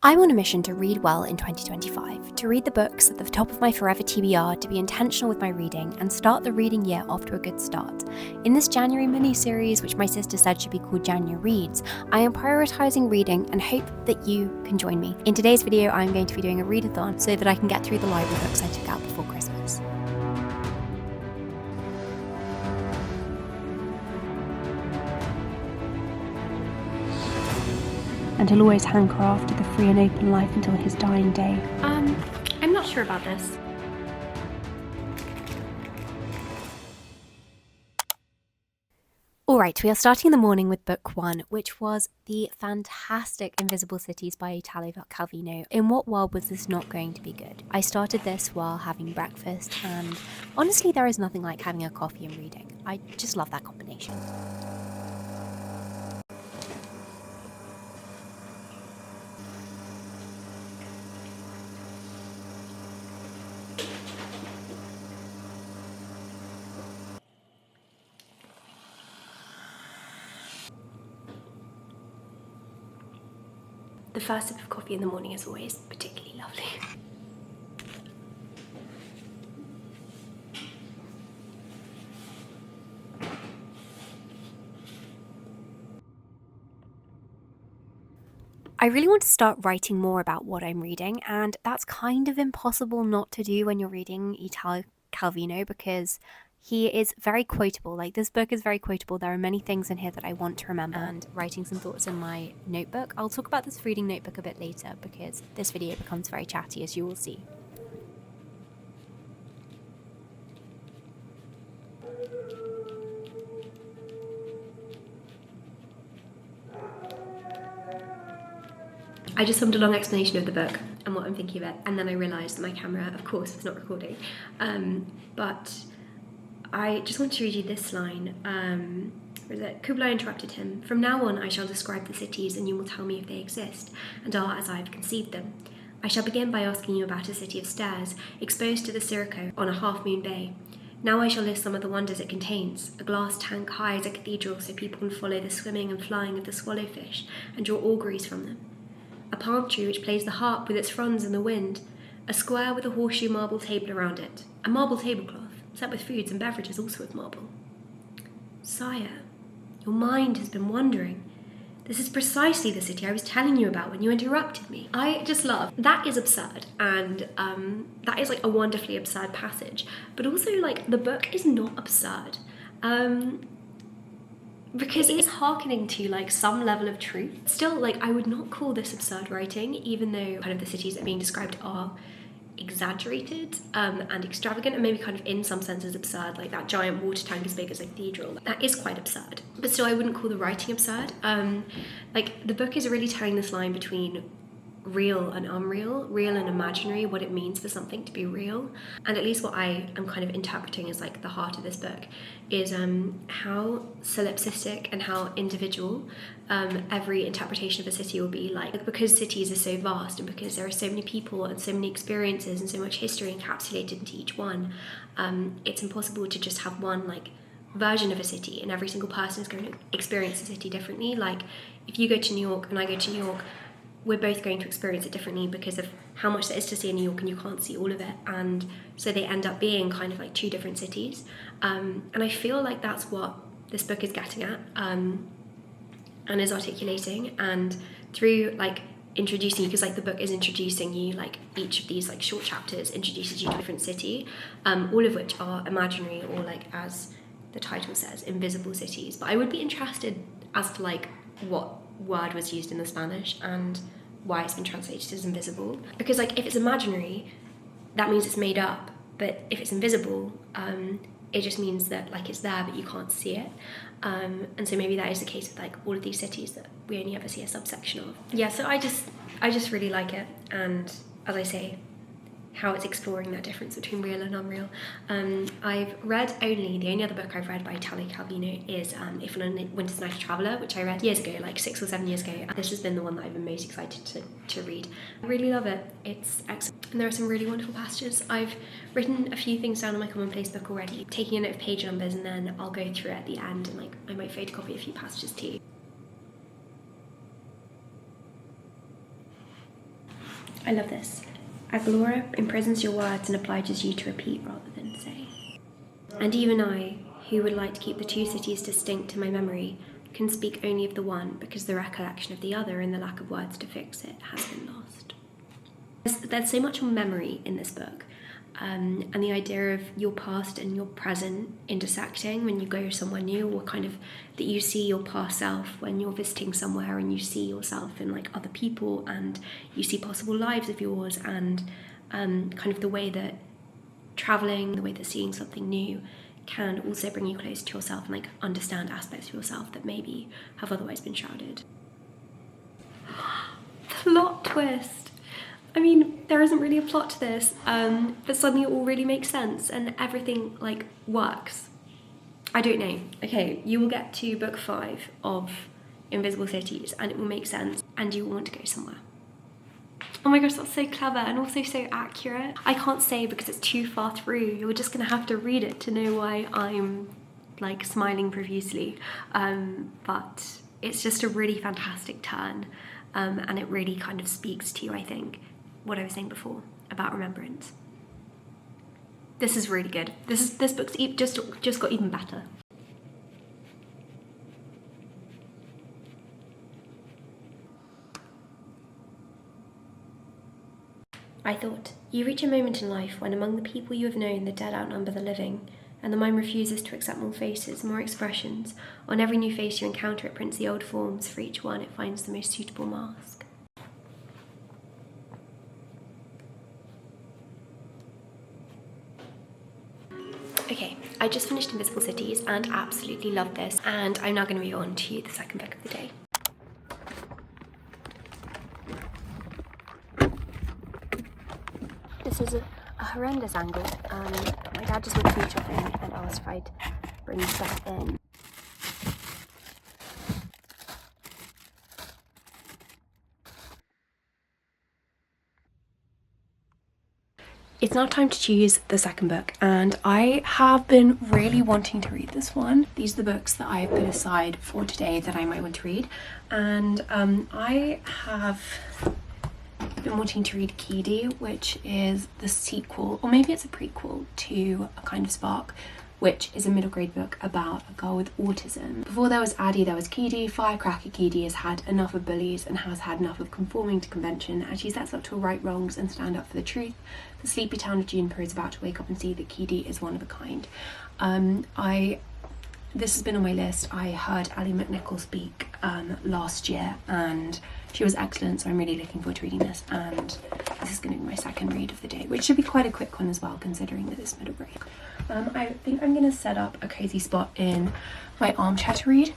I'm on a mission to read well in 2025, to read the books at the top of my forever TBR, to be intentional with my reading, and start the reading year off to a good start. In this January mini-series, which my sister said should be called January Reads, I am prioritising reading and hope that you can join me. In today's video, I'm going to be doing a read-a-thon so that I can get through the library books I took out before Christmas. And he'll always hanker after the free and open life until his dying day. I'm not sure about this. Alright, we are starting the morning with book 1, which was the fantastic Invisible Cities by Italo Calvino. In what world was this not going to be good? I started this while having breakfast, and honestly there is nothing like having a coffee and reading. I just love that combination. The first sip of coffee in the morning is always particularly lovely. I really want to start writing more about what I'm reading, and that's kind of impossible not to do when you're reading Italo Calvino because he is very quotable. Like, this book is very quotable. There are many things in here that I want to remember, and writing some thoughts in my notebook. I'll talk about this reading notebook a bit later because this video becomes very chatty, as you will see. I just summed a long explanation of the book and what I'm thinking of it, and then I realised that my camera, of course, was not recording. But I just want to read you this line. Where is it? Kublai interrupted him. From now on I shall describe the cities, and you will tell me if they exist, and are as I have conceived them. I shall begin by asking you about a city of stairs, exposed to the Sirocco on a half-moon bay. Now I shall list some of the wonders it contains. A glass tank high as a cathedral, so people can follow the swimming and flying of the swallowfish, and draw auguries from them. A palm tree which plays the harp with its fronds in the wind. A square with a horseshoe marble table around it. A marble tablecloth, set with foods and beverages also of marble. Sire, your mind has been wandering. This is precisely the city I was telling you about when you interrupted me. I just love, that is absurd, and that is like a wonderfully absurd passage, but also like the book is not absurd. Because it is hearkening to like some level of truth. Still, like, I would not call this absurd writing, even though kind of the cities that are being described are exaggerated and extravagant, and maybe kind of in some senses absurd, like that giant water tank as big as a cathedral. That is quite absurd, but still I wouldn't call the writing absurd. Like, the book is really telling this line between real and unreal, real and imaginary, what it means for something to be real. And at least what I am kind of interpreting as like the heart of this book is how solipsistic and how individual every interpretation of a city will be. Like, because cities are so vast and because there are so many people and so many experiences and so much history encapsulated into each one, it's impossible to just have one like version of a city, and every single person is going to experience the city differently. Like, if you go to New York and I go to New York, we're both going to experience it differently because of how much there is to see in New York, and you can't see all of it, and so they end up being kind of like two different cities. And I feel like that's what this book is getting at and is articulating, and through like introducing you, because like the book is introducing you, like each of these like short chapters introduces you to a different city, all of which are imaginary, or like, as the title says, invisible cities. But I would be interested as to like what word was used in the Spanish and why it's been translated as invisible, because like if it's imaginary, that means it's made up, but if it's invisible, it just means that like it's there but you can't see it, and so maybe that is the case with like all of these cities that we only ever see a subsection of. Yeah, so I just really like it, and as I say, how it's exploring that difference between real and unreal. I've read the only other book I've read by Italo Calvino is If on Winter's Night a Traveller, which I read years ago, like 6 or 7 years ago. This has been the one that I've been most excited to read. I really love it. It's excellent. And there are some really wonderful passages. I've written a few things down in my commonplace book already, taking a note of page numbers, and then I'll go through it at the end, and like I might photocopy a few passages too. I love this. Aglaura imprisons your words and obliges you to repeat rather than say. And even I, who would like to keep the two cities distinct in my memory, can speak only of the one because the recollection of the other and the lack of words to fix it has been lost. There's so much on memory in this book, and the idea of your past and your present intersecting when you go somewhere new, or kind of that you see your past self when you're visiting somewhere and you see yourself in like other people and you see possible lives of yours, and kind of the way that traveling, the way that seeing something new can also bring you closer to yourself and like understand aspects of yourself that maybe have otherwise been shrouded. Plot twist! I mean, there isn't really a plot to this, but suddenly it all really makes sense and everything like works. I don't know. Okay, you will get to book 5 of Invisible Cities and it will make sense and you will want to go somewhere. Oh my gosh, that's so clever and also so accurate. I can't say because it's too far through. You're just gonna have to read it to know why I'm like smiling profusely. But it's just a really fantastic turn, and it really kind of speaks to, I think, what I was saying before about remembrance. This is really good. This book's just got even better. I thought, you reach a moment in life when among the people you have known the dead outnumber the living, and the mind refuses to accept more faces, more expressions. On every new face you encounter it prints the old forms, for each one it finds the most suitable mask. Okay, I just finished Invisible Cities and absolutely loved this, and I'm now going to move on to the second book of the day. This is a horrendous angle. My dad just went food shopping and asked if I'd bring stuff in. It's now time to choose the second book, and I have been really wanting to read this one. These are the books that I have put aside for today that I might want to read, and I have been wanting to read Keedie, which is the sequel, or maybe it's a prequel to A Kind of Spark, which is a middle grade book about a girl with autism. Before there was Addie, there was Keedie. Firecracker Keedie has had enough of bullies and has had enough of conforming to convention, and she sets up to right wrongs and stand up for the truth. The sleepy town of Juniper is about to wake up and see that Keedie is one of a kind. This has been on my list. I heard Elle McNicoll speak last year and she was excellent, so I'm really looking forward to reading this, and this is going to be my second read of the day, which should be quite a quick one as well, considering that it's middle grade. I think I'm going to set up a cozy spot in my armchair to read,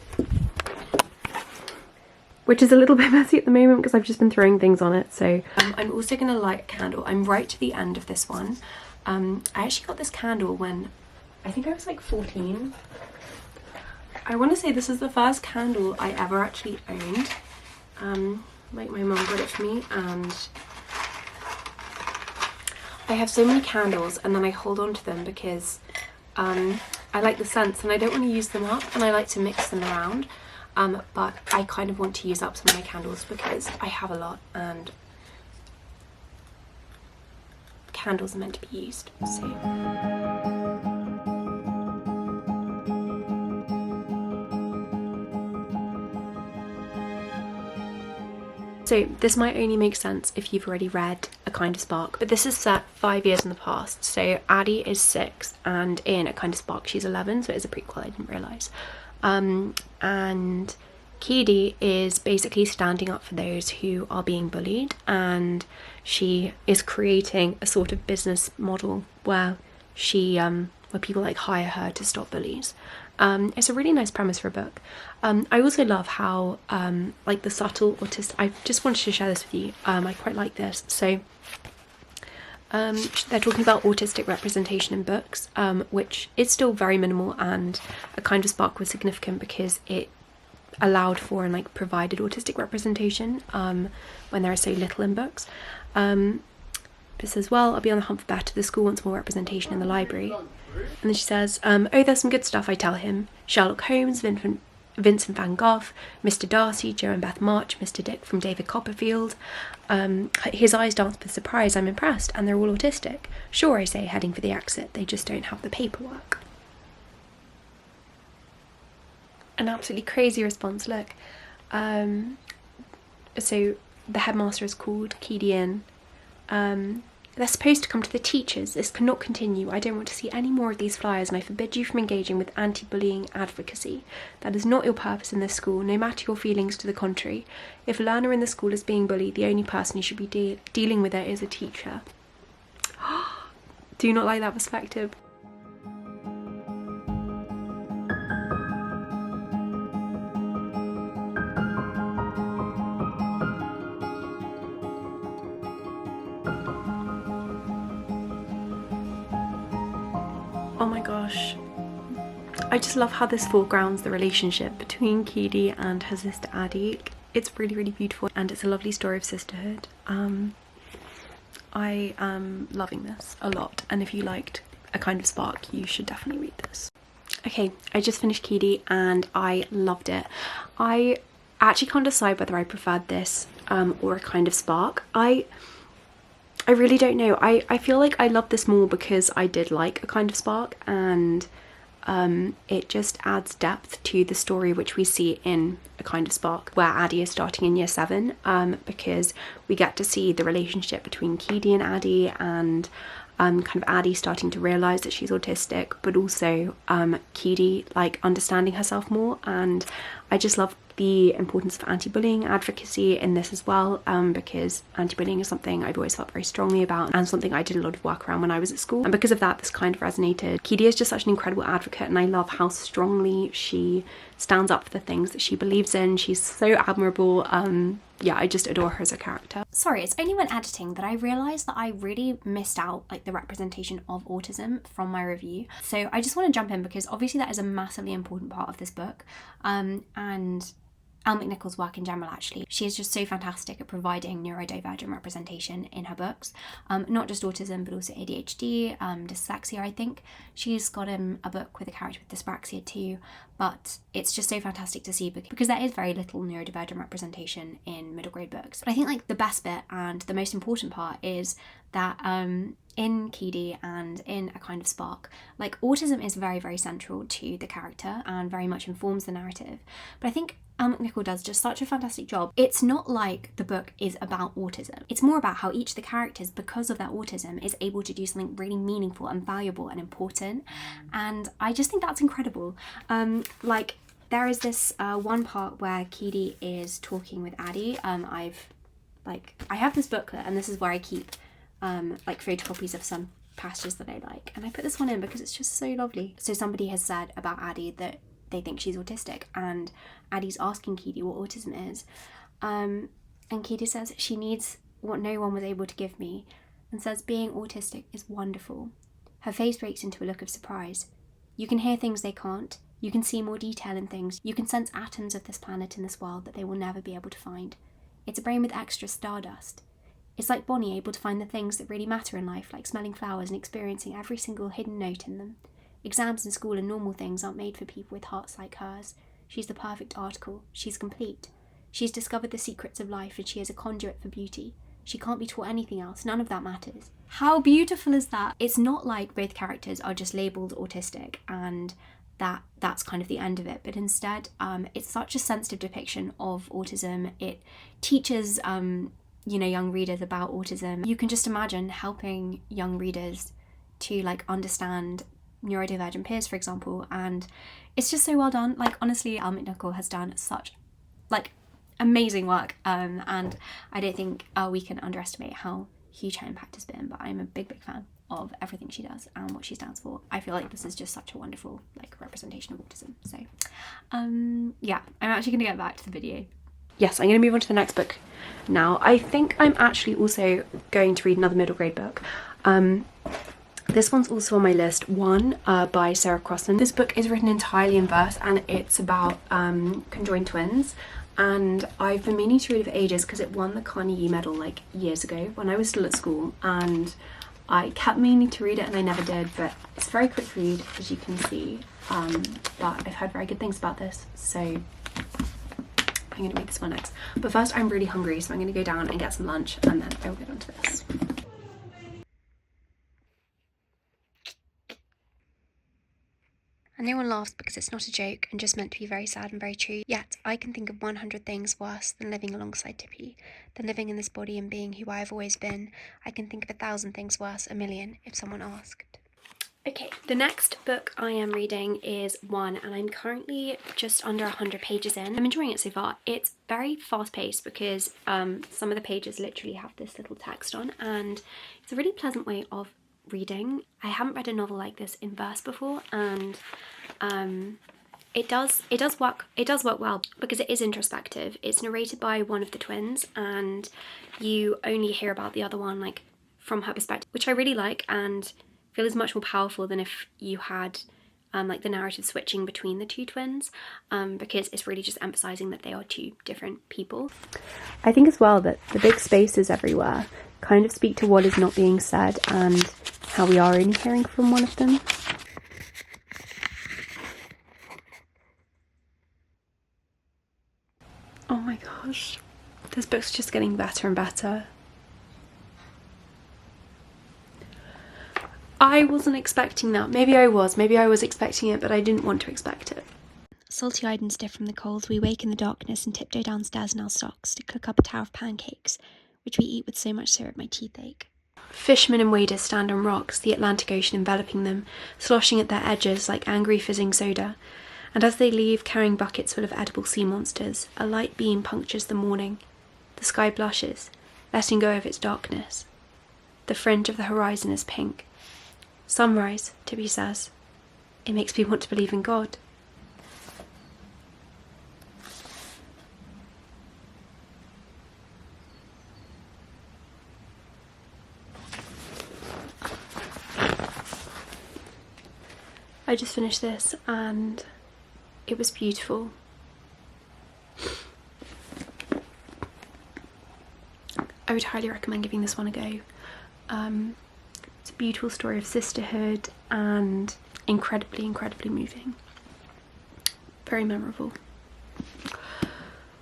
which is a little bit messy at the moment because I've just been throwing things on it. So I'm also going to light a candle. I'm right to the end of this one. I actually got this candle when I think I was like 14. I want to say this is the first candle I ever actually owned. Like my mum got it for me, and I have so many candles and then I hold on to them because I like the scents and I don't want to use them up, and I like to mix them around, but I kind of want to use up some of my candles because I have a lot and candles are meant to be used. So this might only make sense if you've already read A Kind of Spark, but this is set 5 years in the past. So Addie is 6 and in A Kind of Spark she's 11, so it's a prequel, I didn't realise. And Keedie is basically standing up for those who are being bullied, and she is creating a sort of business model where where people like hire her to stop bullies. It's a really nice premise for a book. I also love how like the subtle autistic, I just wanted to share this with you. I quite like this. So they're talking about autistic representation in books, which is still very minimal, and A Kind of Spark was significant because it allowed for and like provided autistic representation when there is so little in books. It says, well, I'll be on the hunt for better. The school wants more representation in the library. And then she says, oh, there's some good stuff, I tell him. Sherlock Holmes, Vincent van Gogh, Mr. Darcy, Joe and Beth March, Mr. Dick from David Copperfield. His eyes dance with surprise, I'm impressed, and they're all autistic. Sure, I say, heading for the exit, they just don't have the paperwork. An absolutely crazy response, look. So the headmaster is called Keedie in. They're supposed to come to the teachers. This cannot continue. I don't want to see any more of these flyers, and I forbid you from engaging with anti-bullying advocacy. That is not your purpose in this school, no matter your feelings to the contrary. If a learner in the school is being bullied, the only person who should be dealing with it is a teacher. Do you not like that perspective? Oh my gosh, I just love how this foregrounds the relationship between Keedie and her sister Addie. It's really, really beautiful, and it's a lovely story of sisterhood. I am loving this a lot, and if you liked A Kind of Spark, you should definitely read this. Okay, I just finished Keedie and I loved it. I actually can't decide whether I preferred this or A Kind of Spark. I really don't know. I feel like I love this more because I did like A Kind of Spark, and it just adds depth to the story which we see in A Kind of Spark, where Addie is starting in year 7, because we get to see the relationship between Keedie and Addie, and kind of Addie starting to realise that she's autistic, but also Keedie like understanding herself more. And I just love the importance of anti-bullying advocacy in this as well, because anti-bullying is something I've always felt very strongly about, and something I did a lot of work around when I was at school, and because of that this kind of resonated. Keedie is just such an incredible advocate, and I love how strongly she stands up for the things that she believes in. She's so admirable. Yeah, I just adore her as a character. Sorry, it's only when editing that I realised that I really missed out like the representation of autism from my review. So I just want to jump in because obviously that is a massively important part of this book, and Elle McNicoll's work in general, actually. She is just so fantastic at providing neurodivergent representation in her books. Not just autism, but also ADHD, dyslexia, I think. She's got a book with a character with dyspraxia too, but it's just so fantastic to see because there is very little neurodivergent representation in middle grade books. But I think like the best bit and the most important part is that in Keedie and in A Kind of Spark, like autism is very, very central to the character and very much informs the narrative. But I think Elle McNicoll does just such a fantastic job. It's not like the book is about autism. It's more about how each of the characters, because of their autism, is able to do something really meaningful and valuable and important. And I just think that's incredible. Like there is this one part where Keedie is talking with Addie. I have this booklet, and this is where I keep like photocopies of some passages that I like, and I put this one in because it's just so lovely. So somebody has said about Addie that they think she's autistic, and Addie's asking Keedie what autism is, and Keedie says she needs what no one was able to give me, and says being autistic is wonderful. Her face breaks into a look of surprise. You can hear things they can't, you can see more detail in things, you can sense atoms of this planet in this world that they will never be able to find. It's a brain with extra stardust. It's like Bonnie, able to find the things that really matter in life, like smelling flowers and experiencing every single hidden note in them. Exams in school and normal things aren't made for people with hearts like hers. She's the perfect article. She's complete. She's discovered the secrets of life, and she is a conduit for beauty. She can't be taught anything else. None of that matters. How beautiful is that? It's not like both characters are just labelled autistic and that's kind of the end of it, but instead it's such a sensitive depiction of autism. It teaches young readers about autism. You can just imagine helping young readers to like understand neurodivergent peers, for example, and it's just so well done. Like honestly, Elle McNicoll has done such like amazing work, and I don't think we can underestimate how huge her impact has been. But I'm a big fan of everything she does and what she stands for. I feel like this is just such a wonderful like representation of autism. So yeah, I'm actually gonna get back to the video. Yes, I'm going to move on to the next book now. I think I'm actually also going to read another middle grade book. This one's also on my list, One by Sarah Crossan. This book is written entirely in verse, and it's about conjoined twins. And I've been meaning to read it for ages because it won the Carnegie Medal like years ago when I was still at school. And I kept meaning to read it and I never did, but it's a very quick read, as you can see. But I've heard very good things about this, so I'm going to make this one next. But first, I'm really hungry, so I'm going to go down and get some lunch, and then I will get onto this. And no one laughs because it's not a joke and just meant to be very sad and very true. Yet, I can think of 100 things worse than living alongside Tippy, than living in this body and being who I have always been. I can think of 1,000 things worse, a million, if someone asked. Okay, the next book I am reading is One, and I'm currently just under 100 pages in. I'm enjoying it so far. It's very fast-paced because some of the pages literally have this little text on, and it's a really pleasant way of reading. I haven't read a novel like this in verse before, and it does work well because it is introspective. It's narrated by one of the twins, and you only hear about the other one like from her perspective, which I really like and feel is much more powerful than if you had like the narrative switching between the two twins, because it's really just emphasizing that they are two different people. I think as well that the big spaces everywhere kind of speak to what is not being said and how we are only hearing from one of them. Oh my gosh, this book's just getting better and better. I wasn't expecting that. Maybe I was expecting it, but I didn't want to expect it. Salty-eyed and stiff from the cold, we wake in the darkness and tiptoe downstairs in our socks to cook up a tower of pancakes, which we eat with so much syrup my teeth ache. Fishermen and waders stand on rocks, the Atlantic Ocean enveloping them, sloshing at their edges like angry fizzing soda. And as they leave, carrying buckets full of edible sea monsters, a light beam punctures the morning. The sky blushes, letting go of its darkness. The fringe of the horizon is pink. Sunrise, Tippy says. It makes me want to believe in God. I just finished this and it was beautiful. I would highly recommend giving this one a go. It's a beautiful story of sisterhood and incredibly, incredibly moving. Very memorable.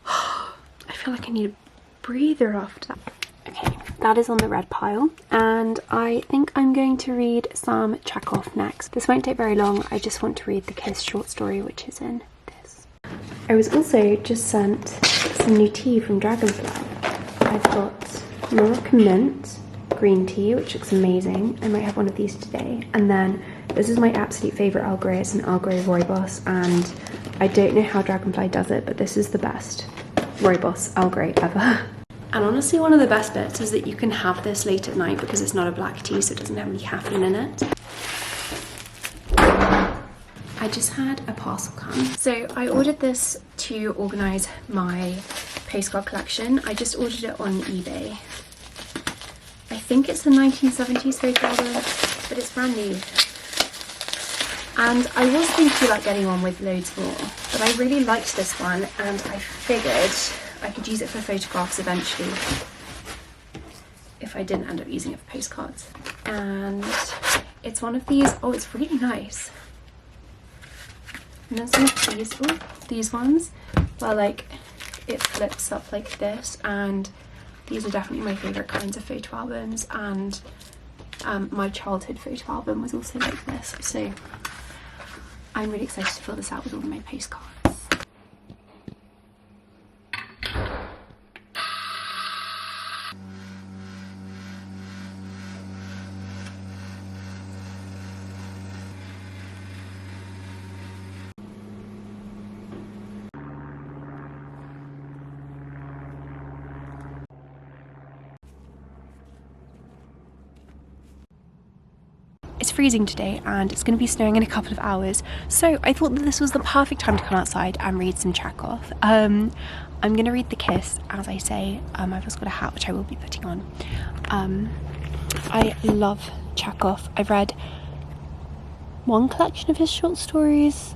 I feel like I need a breather after that. Okay, that is on the red pile, and I think I'm going to read some Chekov next. This won't take very long. I just want to read the Kiss short story, which is in this. I was also just sent some new tea from Dragonfly. I've got Moroccan mint green tea, which looks amazing. I might have one of these today. And then this is my absolute favourite Earl Grey. It's an Earl Grey rooibos, and I don't know how Dragonfly does it, but this is the best rooibos Earl Grey ever. And honestly, one of the best bits is that you can have this late at night because it's not a black tea, so it doesn't have any caffeine in it. I just had a parcel come. So I ordered this to organise my postcard collection. I just ordered it on eBay. I think it's the 1970s photo album, but it's brand new. And I was thinking about getting one with loads more, but I really liked this one, and I figured I could use it for photographs eventually if I didn't end up using it for postcards. And it's one of these. Oh, it's really nice. And then some of these, these ones where like it flips up like this, and these are definitely my favourite kinds of photo albums, and my childhood photo album was also like this, so I'm really excited to fill this out with all of my postcards. It's freezing today and it's going to be snowing in a couple of hours, so I thought that this was the perfect time to come outside and read some Chekov. I'm going to read The Kiss, as I say. I've also got a hat which I will be putting on. I love Chekov. I've read one collection of his short stories.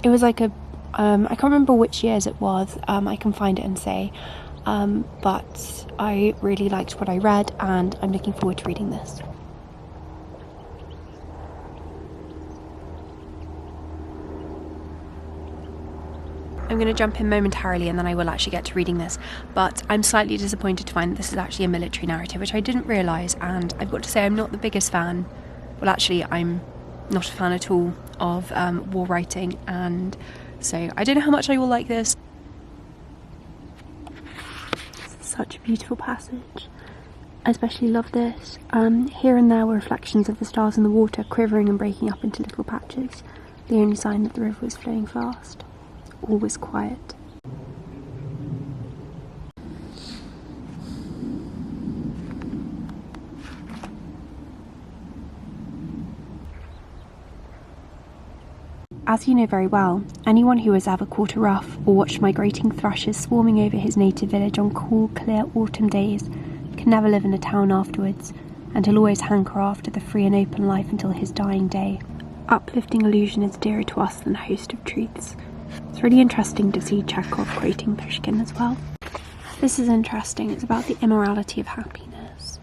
It was like a I can't remember which years it was. I can find it and say, but I really liked what I read, and I'm looking forward to reading this. I'm going to jump in momentarily and then I will actually get to reading this, but I'm slightly disappointed to find that this is actually a military narrative, which I didn't realise, and I've got to say I'm not the biggest fan. Well, actually, I'm not a fan at all of war writing, and so I don't know how much I will like this. Such a beautiful passage. I especially love this. Here and there were reflections of the stars in the water, quivering and breaking up into little patches. The only sign that the river was flowing fast. All was quiet. As you know very well, anyone who has ever caught a ruff or watched migrating thrushes swarming over his native village on cool, clear autumn days can never live in a town afterwards, and he'll always hanker after the free and open life until his dying day. Uplifting illusion is dearer to us than a host of truths. It's really interesting to see Chekov quoting Pushkin as well. This is interesting, it's about the immorality of happiness.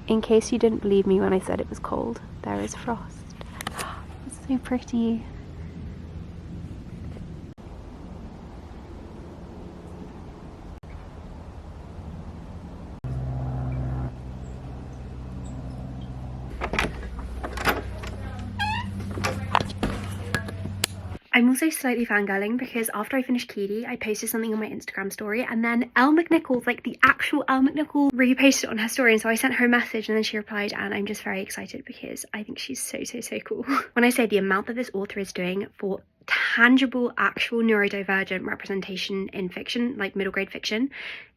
In case you didn't believe me when I said it was cold, there is frost. It's so pretty. I'm also slightly fangirling because after I finished Keedie, I posted something on my Instagram story, and then Elle McNicoll, like the actual Elle McNicoll, reposted it on her story, and so I sent her a message and then she replied, and I'm just very excited because I think she's so cool. When I say the amount that this author is doing for tangible, actual neurodivergent representation in fiction, like middle grade fiction,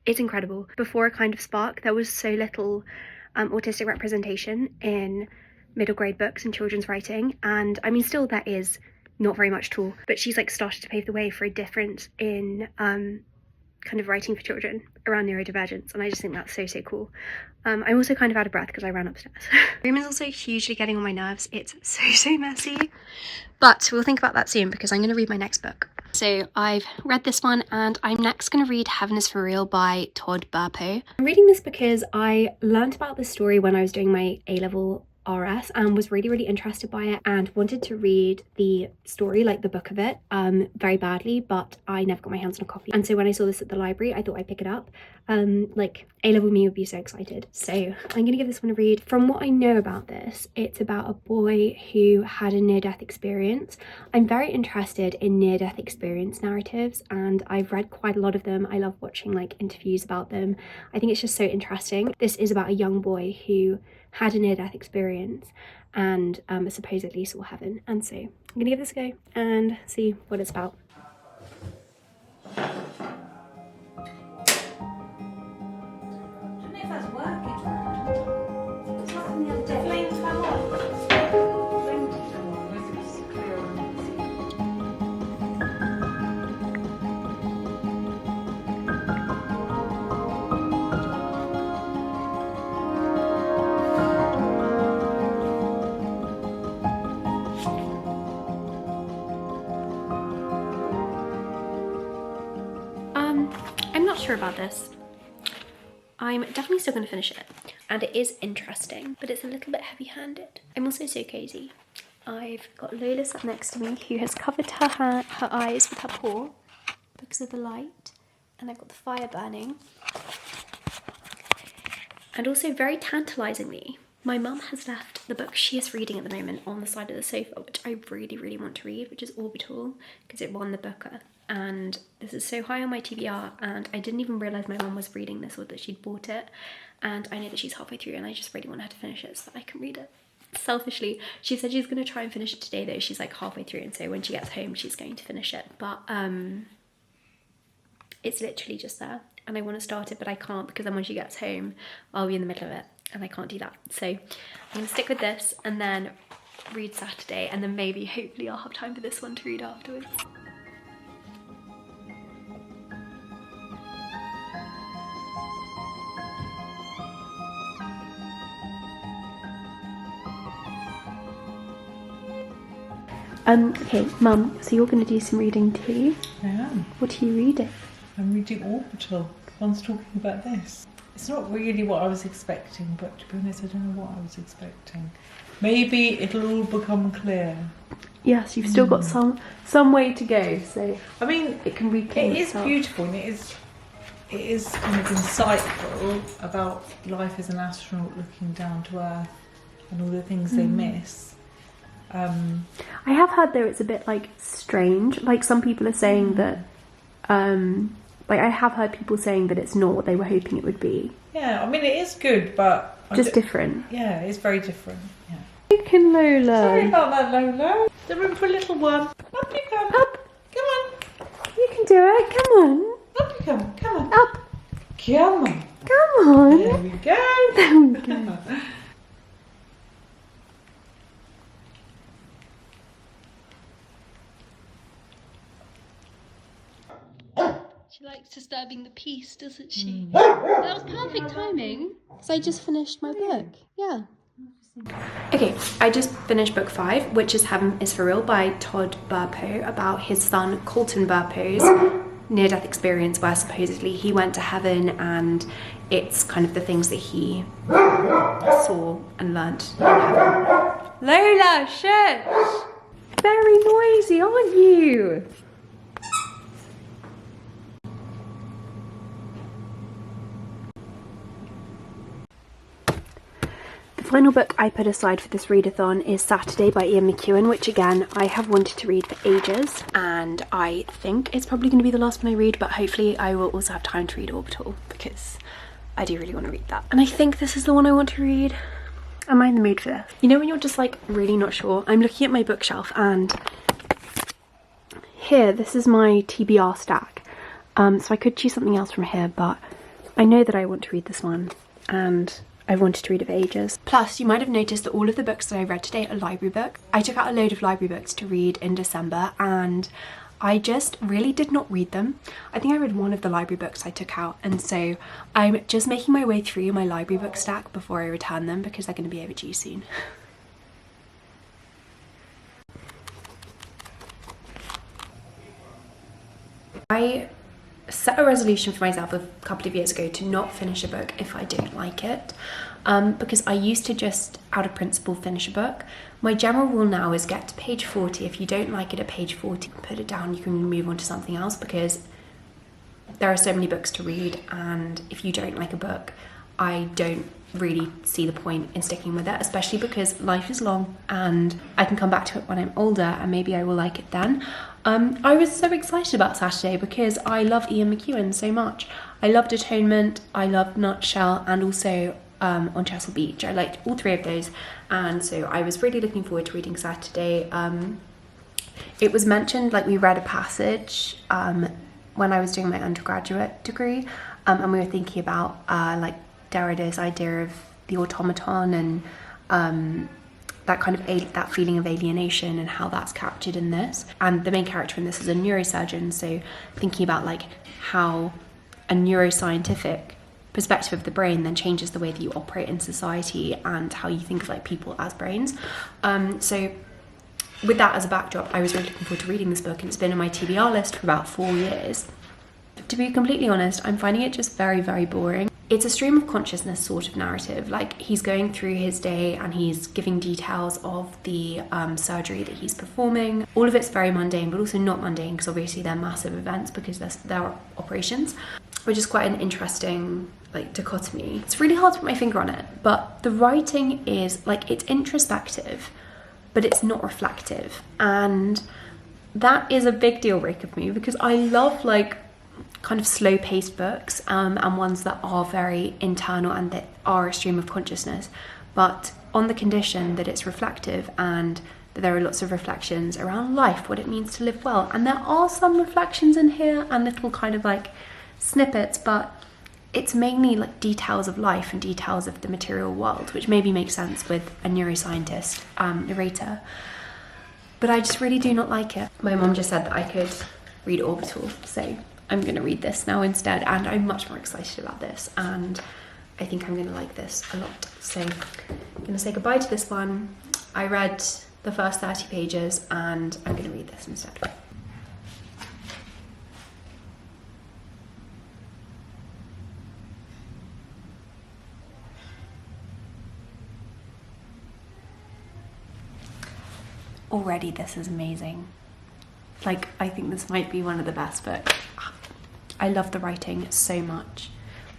it's incredible. Before A Kind of Spark, there was so little autistic representation in middle grade books and children's writing, and I mean still there is not very much at all, but she's like started to pave the way for a difference in kind of writing for children around neurodivergence, and I just think that's so cool. I'm also kind of out of breath because I ran upstairs. The room is also hugely getting on my nerves. It's so messy, but we'll think about that soon because I'm going to read my next book. So I've read this one, and I'm next going to read Heaven is for Real by Todd Burpo. I'm reading this because I learnt about this story when I was doing my A-level RS and was really interested by it and wanted to read the story, like the book of it, very badly, but I never got my hands on a copy. And so when I saw this at the library, I thought I'd pick it up. Like A-level me would be so excited. So I'm gonna give this one a read. From what I know about this, it's about a boy who had a near-death experience. I'm very interested in near-death experience narratives, and I've read quite a lot of them. I love watching like interviews about them. I think it's just so interesting. This is about a young boy who had a near-death experience and supposedly saw heaven, and so I'm gonna give this a go and see what it's about. I don't know if that's working. What's happened the other day? Flames fell off. I'm not sure about this. I'm definitely still going to finish it, and it is interesting, but it's a little bit heavy-handed. I'm also so cozy. I've got Lola sat next to me, who has covered her eyes with her paw because of the light, and I've got the fire burning. And also, very tantalisingly, my mum has left the book she is reading at the moment on the side of the sofa, which I really want to read, which is Orbital, because it won the Booker. And this is so high on my TBR, and I didn't even realise my mum was reading this or that she'd bought it, and I know that she's halfway through and I just really want her to finish it so that I can read it. Selfishly, she said she's going to try and finish it today though. She's like halfway through, and so when she gets home she's going to finish it, but it's literally just there and I want to start it, but I can't because then when she gets home I'll be in the middle of it and I can't do that. So I'm going to stick with this and then read Saturday, and then maybe hopefully I'll have time for this one to read afterwards. Okay, Mum, so you're going to do some reading too? I am. What are you reading? I'm reading Orbital. One's talking about this. It's not really what I was expecting, but to be honest, I don't know what I was expecting. Maybe it'll all become clear. Yes, you've still got some way to go, so I mean, it can reclaim it is itself. beautiful, and it is kind of insightful about life as an astronaut looking down to Earth and all the things they miss. I have heard though it's a bit like strange. Like some people are saying that, like I have heard people saying that it's not what they were hoping it would be. Yeah, I mean it is good, but Just different. Yeah, it's very different. Yeah. Freaking Lola. Sorry about that, Lola. The room for a little one. Up you come. Up. Come on. You can do it. Come on. Up you come. Come on. Up. Come on. Come on. There we go. There we go. She likes disturbing the peace, doesn't she? That was perfect timing. So I just finished my book. Yeah. Okay, I just finished book 5, which is Heaven is for Real by Todd Burpo, about his son Colton Burpo's near-death experience where supposedly he went to heaven, and it's kind of the things that he saw and learnt in heaven. Lola, shush! Very noisy, aren't you? The final book I put aside for this readathon is Saturday by Ian McEwan, which again I have wanted to read for ages, and I think it's probably going to be the last one I read, but hopefully I will also have time to read Orbital because I do really want to read that. And I think this is the one I want to read. Am I in the mood for this? You know when you're just like really not sure? I'm looking at my bookshelf and here, this is my TBR stack. So I could choose something else from here, but I know that I want to read this one and I've wanted to read it for ages. Plus, you might have noticed that all of the books that I read today are library books. I took out a load of library books to read in December and I just really did not read them. I think I read one of the library books I took out, and so I'm just making my way through my library book stack before I return them because they're going to be overdue soon. I set a resolution for myself a couple of years ago to not finish a book if I don't like it, because I used to just out of principle finish a book. My general rule now is get to page 40. If you don't like it at page 40, put it down, you can move on to something else, because there are so many books to read, and if you don't like a book, I don't really see the point in sticking with it, especially because life is long and I can come back to it when I'm older and maybe I will like it then. I was so excited about Saturday because I love Ian McEwan so much. I loved Atonement, I loved Nutshell, and also On Chesil Beach. I liked all three of those, and so I was really looking forward to reading Saturday. It was mentioned, like we read a passage when I was doing my undergraduate degree, and we were thinking about like Derrida's idea of the automaton and that kind of that feeling of alienation and how that's captured in this. And the main character in this is a neurosurgeon, so thinking about like how a neuroscientific perspective of the brain then changes the way that you operate in society and how you think of like people as brains. So with that as a backdrop, I was really looking forward to reading this book, and it's been on my TBR list for about 4 years. To be completely honest, I'm finding it just very, very boring. It's a stream of consciousness sort of narrative. Like, he's going through his day and he's giving details of the surgery that he's performing. All of it's very mundane, but also not mundane, because obviously they're massive events because they're operations, which is quite an interesting like dichotomy. It's really hard to put my finger on it, but the writing is like, it's introspective, but it's not reflective. And that is a big deal breaker for me, because I love like kind of slow-paced books and ones that are very internal and that are a stream of consciousness, but on the condition that it's reflective and that there are lots of reflections around life, what it means to live well. And there are some reflections in here and little kind of like snippets, but it's mainly like details of life and details of the material world, which maybe makes sense with a neuroscientist narrator. But I just really do not like it. My mum just said that I could read Orbital, so I'm going to read this now instead, and I'm much more excited about this, and I think I'm going to like this a lot. So I'm going to say goodbye to this one. I read the first 30 pages and I'm going to read this instead. already this is amazing. Like, I think this might be one of the best books. I love the writing so much.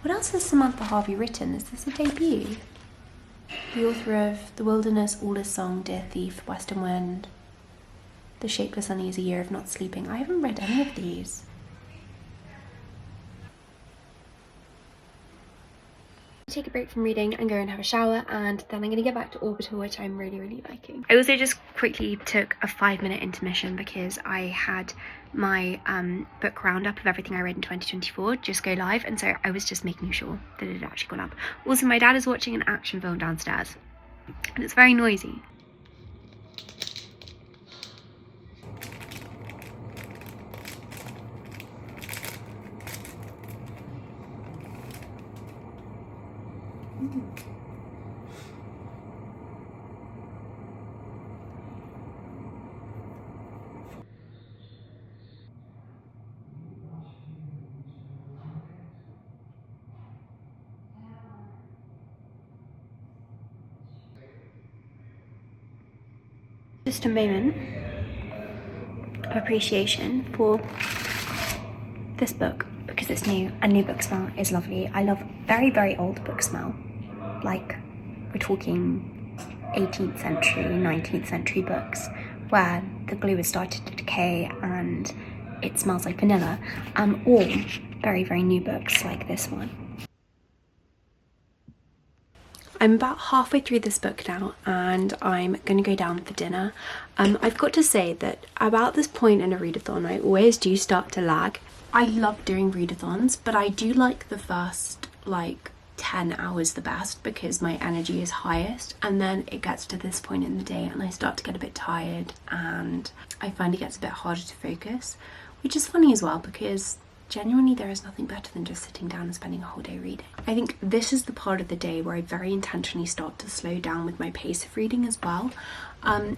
What else has Samantha Harvey written? Is this a debut? The author of The Wilderness, All Is Song, Dear Thief, Western Wind, The Shapeless Uneasy Year of Not Sleeping. I haven't read any of these. Take a break from reading and go and have a shower, and then I'm going to get back to Orbital, which I'm really liking. I also just quickly took a 5-minute intermission because I had my book roundup of everything I read in 2024 just go live, and so I was just making sure that it had actually gone up. Also, my dad is watching an action film downstairs and it's very noisy. Just a moment of appreciation for this book because it's new, and new book smell is lovely. I love very old book smell. Like, we're talking 18th century, 19th century books where the glue has started to decay and it smells like vanilla, or very new books like this one. I'm about halfway through this book now and I'm going to go down for dinner. I've got to say that about this point in a read-a-thon I always do start to lag. I love doing read-a-thons, but I do like the first like 10 hours the best because my energy is highest, and then it gets to this point in the day and I start to get a bit tired and I find it gets a bit harder to focus, which is funny as well because genuinely there is nothing better than just sitting down and spending a whole day reading. I think this is the part of the day where I very intentionally start to slow down with my pace of reading as well.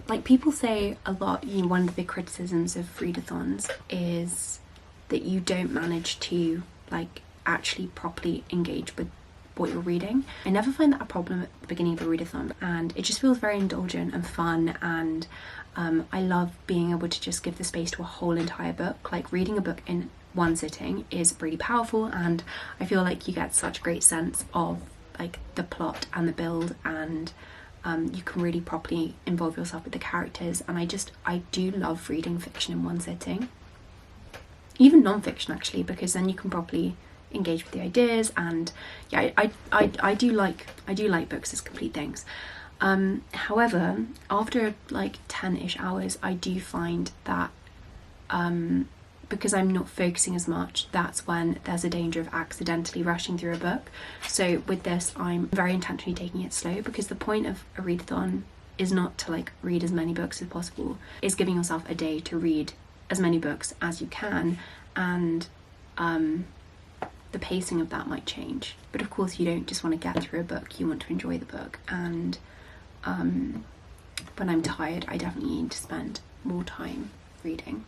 Like, people say a lot, you know, one of the big criticisms of read-a-thons is that you don't manage to like actually properly engage with what you're reading. I never find that a problem at the beginning of a read-a-thon, and it just feels very indulgent and fun, and I love being able to just give the space to a whole entire book. Like, reading a book in one sitting is really powerful, and I feel like you get such a great sense of like the plot and the build, and you can really properly involve yourself with the characters. And I do love reading fiction in one sitting, even non-fiction actually, because then you can properly engage with the ideas. And yeah, I do like books as complete things. However, after like 10-ish hours I do find that because I'm not focusing as much, that's when there's a danger of accidentally rushing through a book. So with this, I'm very intentionally taking it slow, because the point of a read-a-thon is not to like read as many books as possible. It's giving yourself a day to read as many books as you can, and the pacing of that might change. But of course you don't just want to get through a book, you want to enjoy the book. And when I'm tired, I definitely need to spend more time reading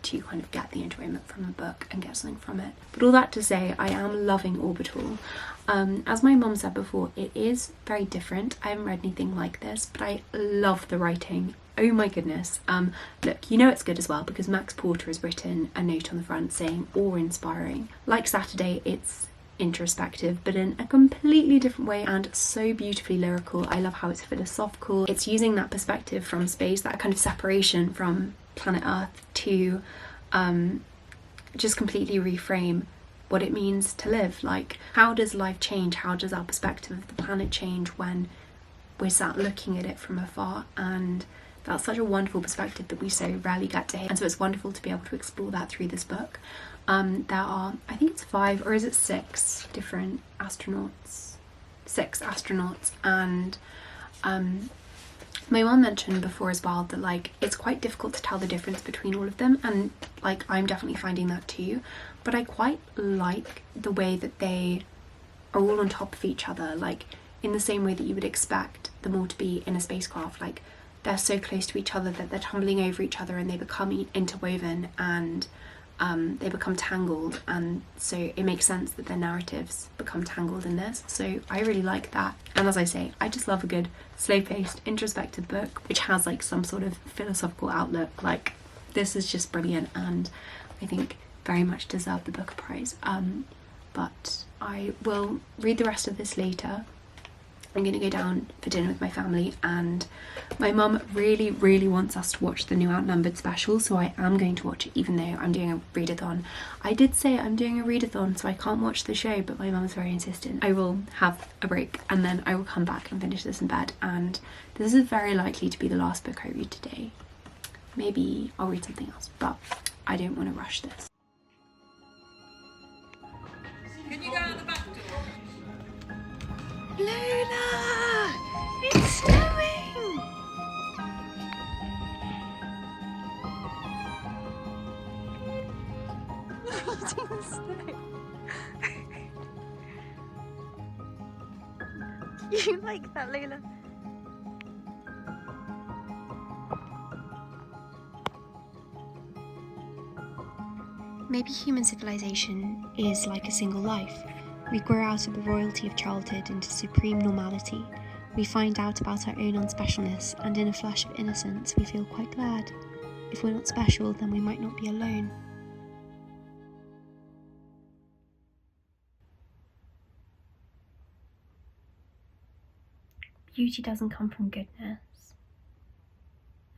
to kind of get the enjoyment from the book and get something from it. But all that to say, I am loving Orbital. As my mum said before, it is very different. I haven't read anything like this, but I love the writing. Oh my goodness. Look, you know it's good as well because Max Porter has written a note on the front saying awe-inspiring. Like Saturday, it's introspective but in a completely different way and so beautifully lyrical. I love how it's philosophical. It's using that perspective from space, that kind of separation from planet Earth, to just completely reframe what it means to live. Like, how does life change? How does our perspective of the planet change when we're sat looking at it from afar? And that's such a wonderful perspective that we so rarely get to hear, and so it's wonderful to be able to explore that through this book. There are, I think it's 5 or is it 6 different astronauts? 6 astronauts, and my mum mentioned before as well that like it's quite difficult to tell the difference between all of them, and like I'm definitely finding that too, but I quite like the way that they are all on top of each other, like in the same way that you would expect them all to be in a spacecraft. Like, they're so close to each other that they're tumbling over each other and they become interwoven, and they become tangled, and so it makes sense that their narratives become tangled in this. So I really like that. And as I say, I just love a good slow-paced introspective book which has like some sort of philosophical outlook. Like, this is just brilliant, and I think very much deserved the Booker Prize. But I will read the rest of this later. I'm going to go down for dinner with my family, and my mum really, really wants us to watch the new Outnumbered special, so I am going to watch it even though I'm doing a read-a-thon. I did say I'm doing a read-a-thon, so I can't watch the show, but my mum is very insistent. I will have a break and then I will come back and finish this in bed, and this is very likely to be the last book I read today. Maybe I'll read something else, but I don't want to rush this. Can you go out the back door? Lola! It's snowing! Eating the snow. You like that, Lola? Maybe human civilization is like a single life. We grow out of the royalty of childhood into supreme normality. We find out about our own unspecialness, and in a flash of innocence we feel quite glad. If we're not special, then we might not be alone. Beauty doesn't come from goodness.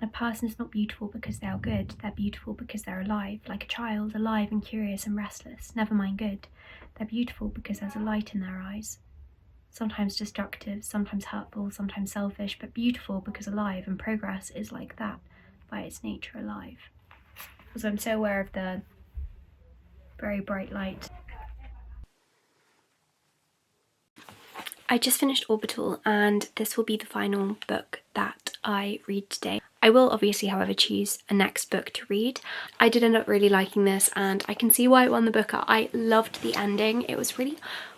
A person is not beautiful because they are good, they're beautiful because they're alive, like a child, alive and curious and restless, never mind good. They're beautiful because there's a light in their eyes. Sometimes destructive, sometimes hurtful, sometimes selfish, but beautiful because alive, and progress is like that, by its nature alive. Because I'm so aware of the very bright light. I just finished Orbital, and this will be the final book that I read today. I will obviously, however, choose a next book to read. I did end up really liking this, and I can see why it won the Booker. I loved the ending. It was really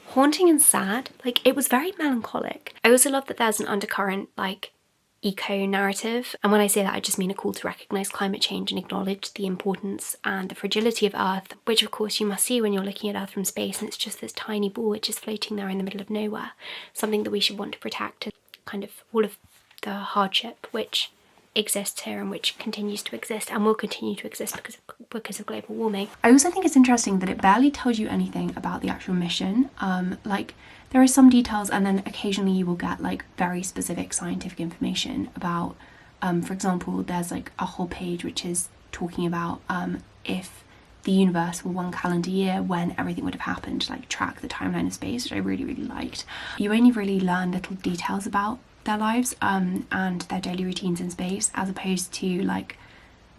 haunting and sad. Like, it was very melancholic. I also love that there's an undercurrent, like, eco-narrative. And when I say that, I just mean a call to recognise climate change and acknowledge the importance and the fragility of Earth, which of course you must see when you're looking at Earth from space, and it's just this tiny ball which is floating there in the middle of nowhere. Something that we should want to protect, and kind of all of the hardship which exists here and which continues to exist and will continue to exist because of global warming. I also think it's interesting that it barely tells you anything about the actual mission. Like, there are some details, and then occasionally you will get like very specific scientific information about, for example, there's like a whole page which is talking about if the universe were one calendar year, when everything would have happened, like track the timeline of space, which I really, really liked. You only really learn little details about their lives and their daily routines in space, as opposed to like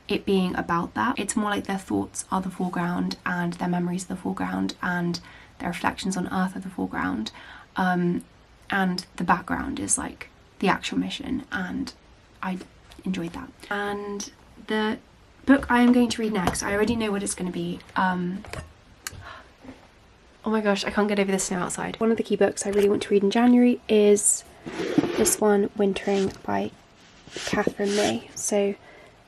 it being about that. It's more like their thoughts are the foreground and their memories are the foreground and their reflections on Earth are the foreground, and the background is like the actual mission, and I enjoyed that. And the book I am going to read next, I already know what it's going to be. Oh my gosh, I can't get over the snow outside. One of the key books I really want to read in January is this one, Wintering by Catherine May. So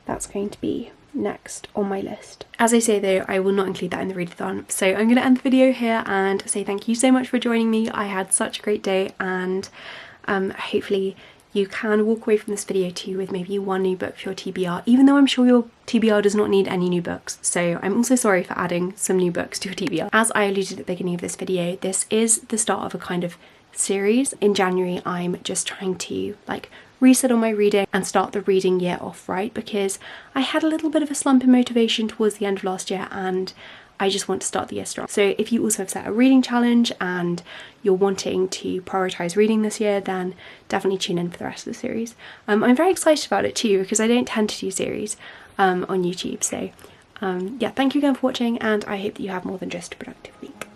that's going to be next on my list. As I say though, I will not include that in the readathon. So I'm going to end the video here and say thank you so much for joining me. I had such a great day, and hopefully you can walk away from this video too with maybe one new book for your TBR, even though I'm sure your TBR does not need any new books. So I'm also sorry for adding some new books to your TBR. As I alluded at the beginning of this video, this is the start of a kind of series. In January, I'm just trying to like reset on my reading and start the reading year off right, because I had a little bit of a slump in motivation towards the end of last year, and I just want to start the year strong. So if you also have set a reading challenge and you're wanting to prioritise reading this year, then definitely tune in for the rest of the series. I'm very excited about it too, because I don't tend to do series on YouTube. So yeah, thank you again for watching, and I hope that you have more than just a productive week.